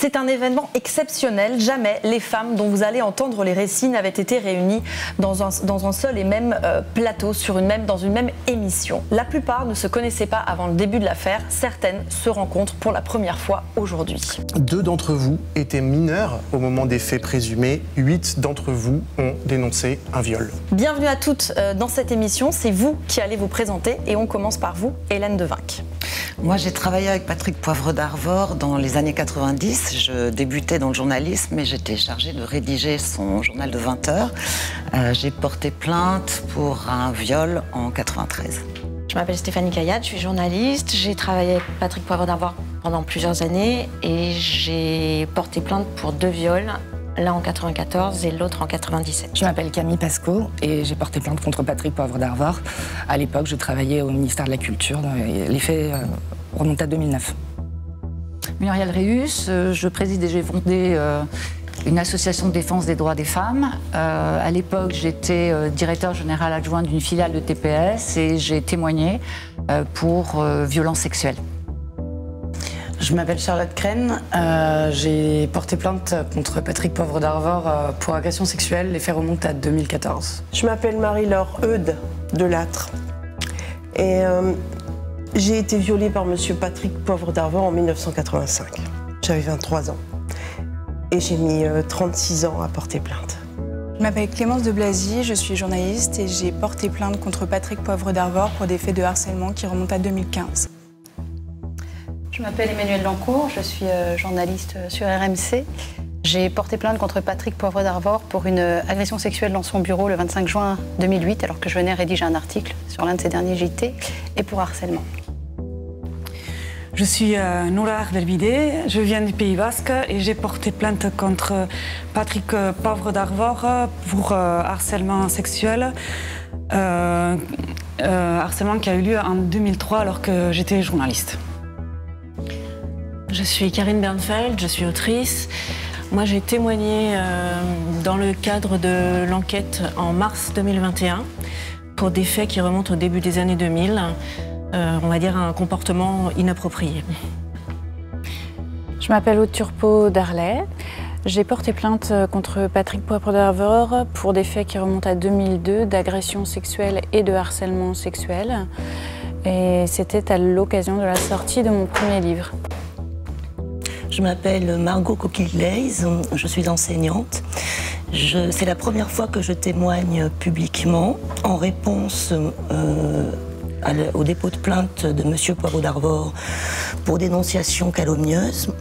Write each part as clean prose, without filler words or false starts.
C'est un événement exceptionnel. Jamais les femmes dont vous allez entendre les récits n'avaient été réunies dans un seul et même plateau, dans une même émission. La plupart ne se connaissaient pas avant le début de l'affaire. Certaines se rencontrent pour la première fois aujourd'hui. 2 d'entre vous étaient mineurs au moment des faits présumés. 8 d'entre vous ont dénoncé un viol. Bienvenue à toutes dans cette émission. C'est vous qui allez vous présenter et on commence par vous, Hélène Devinck. Moi, j'ai travaillé avec Patrick Poivre d'Arvor dans les années 90. Je débutais dans le journalisme et j'étais chargée de rédiger son journal de 20 heures. J'ai porté plainte pour un viol en 93. Je m'appelle Stéphanie Caillade, je suis journaliste. J'ai travaillé avec Patrick Poivre d'Arvor pendant plusieurs années et j'ai porté plainte pour 2 viols, l'un en 94 et l'autre en 97. Je m'appelle Camille Pasco et j'ai porté plainte contre Patrick Poivre d'Arvor. À l'époque, je travaillais au ministère de la Culture. Les faits remontent à 2009. Muriel Réus, je préside et j'ai fondé une association de défense des droits des femmes. À l'époque, j'étais directeur général adjoint d'une filiale de TPS et j'ai témoigné pour violences sexuelles. Je m'appelle Charlotte Crène, j'ai porté plainte contre Patrick Poivre d'Arvor pour agression sexuelle. Les faits remontent à 2014. Je m'appelle Marie-Laure Eudes de Lattre et j'ai été violée par monsieur Patrick Poivre d'Arvor en 1985. J'avais 23 ans et j'ai mis 36 ans à porter plainte. Je m'appelle Clémence de Blazy, je suis journaliste et j'ai porté plainte contre Patrick Poivre d'Arvor pour des faits de harcèlement qui remontent à 2015. Je m'appelle Emmanuelle Lancourt, je suis journaliste sur RMC. J'ai porté plainte contre Patrick Poivre d'Arvor pour une agression sexuelle dans son bureau le 25 juin 2008, alors que je venais rédiger un article sur l'un de ses derniers JT, et pour harcèlement. Je suis Noura Belbidé, je viens du Pays Basque et j'ai porté plainte contre Patrick Poivre d'Arvor pour harcèlement sexuel. Harcèlement qui a eu lieu en 2003 alors que j'étais journaliste. Je suis Karine Bernfeld, je suis autrice. Moi, j'ai témoigné dans le cadre de l'enquête en mars 2021 pour des faits qui remontent au début des années 2000. On va dire un comportement inapproprié. Je m'appelle Aude Turpot d'Arlay. J'ai porté plainte contre Patrick Poivre d'Arvor pour des faits qui remontent à 2002 d'agression sexuelle et de harcèlement sexuel. Et c'était à l'occasion de la sortie de mon premier livre. Je m'appelle Margot Coquille-Glaise, je suis enseignante. C'est la première fois que je témoigne publiquement en réponse au dépôt de plainte de M. Poivre d'Arvor pour dénonciation calomnieuse.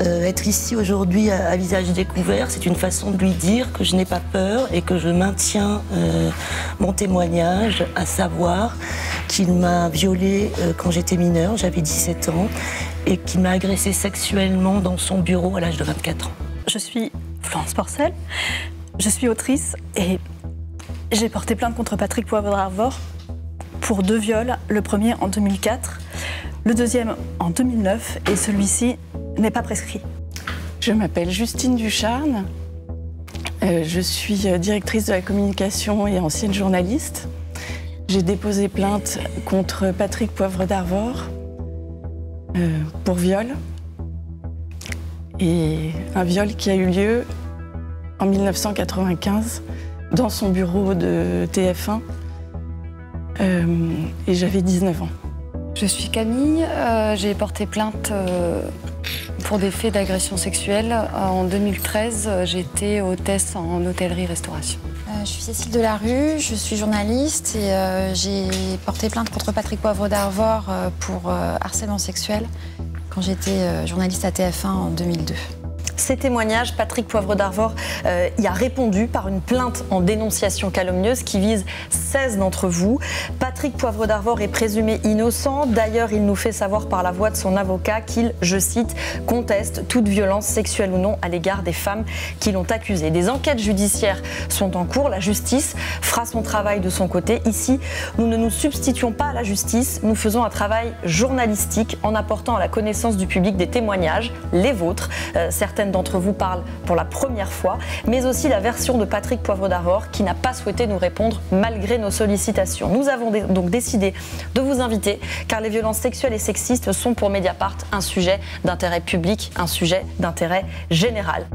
Être ici aujourd'hui à visage découvert, c'est une façon de lui dire que je n'ai pas peur et que je maintiens mon témoignage, à savoir qu'il m'a violée quand j'étais mineure, j'avais 17 ans, et qu'il m'a agressée sexuellement dans son bureau à l'âge de 24 ans. Je suis Florence Porcel, je suis autrice et j'ai porté plainte contre Patrick Poivre d'Arvor pour 2 viols, le premier en 2004, le deuxième en 2009 et celui-ci n'est pas prescrit. Je m'appelle Justine Ducharne, je suis directrice de la communication et ancienne journaliste. J'ai déposé plainte contre Patrick Poivre d'Arvor pour viol. Et un viol qui a eu lieu en 1995 dans son bureau de TF1 et j'avais 19 ans. Je suis Camille, j'ai porté plainte pour des faits d'agression sexuelle. En 2013, j'étais hôtesse en hôtellerie-restauration. Je suis Cécile Delarue, je suis journaliste et j'ai porté plainte contre Patrick Poivre d'Arvor pour harcèlement sexuel quand j'étais journaliste à TF1 en 2002. Ces témoignages, Patrick Poivre d'Arvor y a répondu par une plainte en dénonciation calomnieuse qui vise 16 d'entre vous. Patrick Poivre d'Arvor est présumé innocent. D'ailleurs, il nous fait savoir par la voix de son avocat qu'il, je cite, conteste toute violence sexuelle ou non à l'égard des femmes qui l'ont accusé. Des enquêtes judiciaires sont en cours. La justice fera son travail de son côté. Ici, nous ne nous substituons pas à la justice. Nous faisons un travail journalistique en apportant à la connaissance du public des témoignages, les vôtres. Certaines certaines d'entre vous parlent pour la première fois, mais aussi la version de Patrick Poivre d'Arvor qui n'a pas souhaité nous répondre malgré nos sollicitations. Nous avons donc décidé de vous inviter car les violences sexuelles et sexistes sont pour Mediapart un sujet d'intérêt public, un sujet d'intérêt général.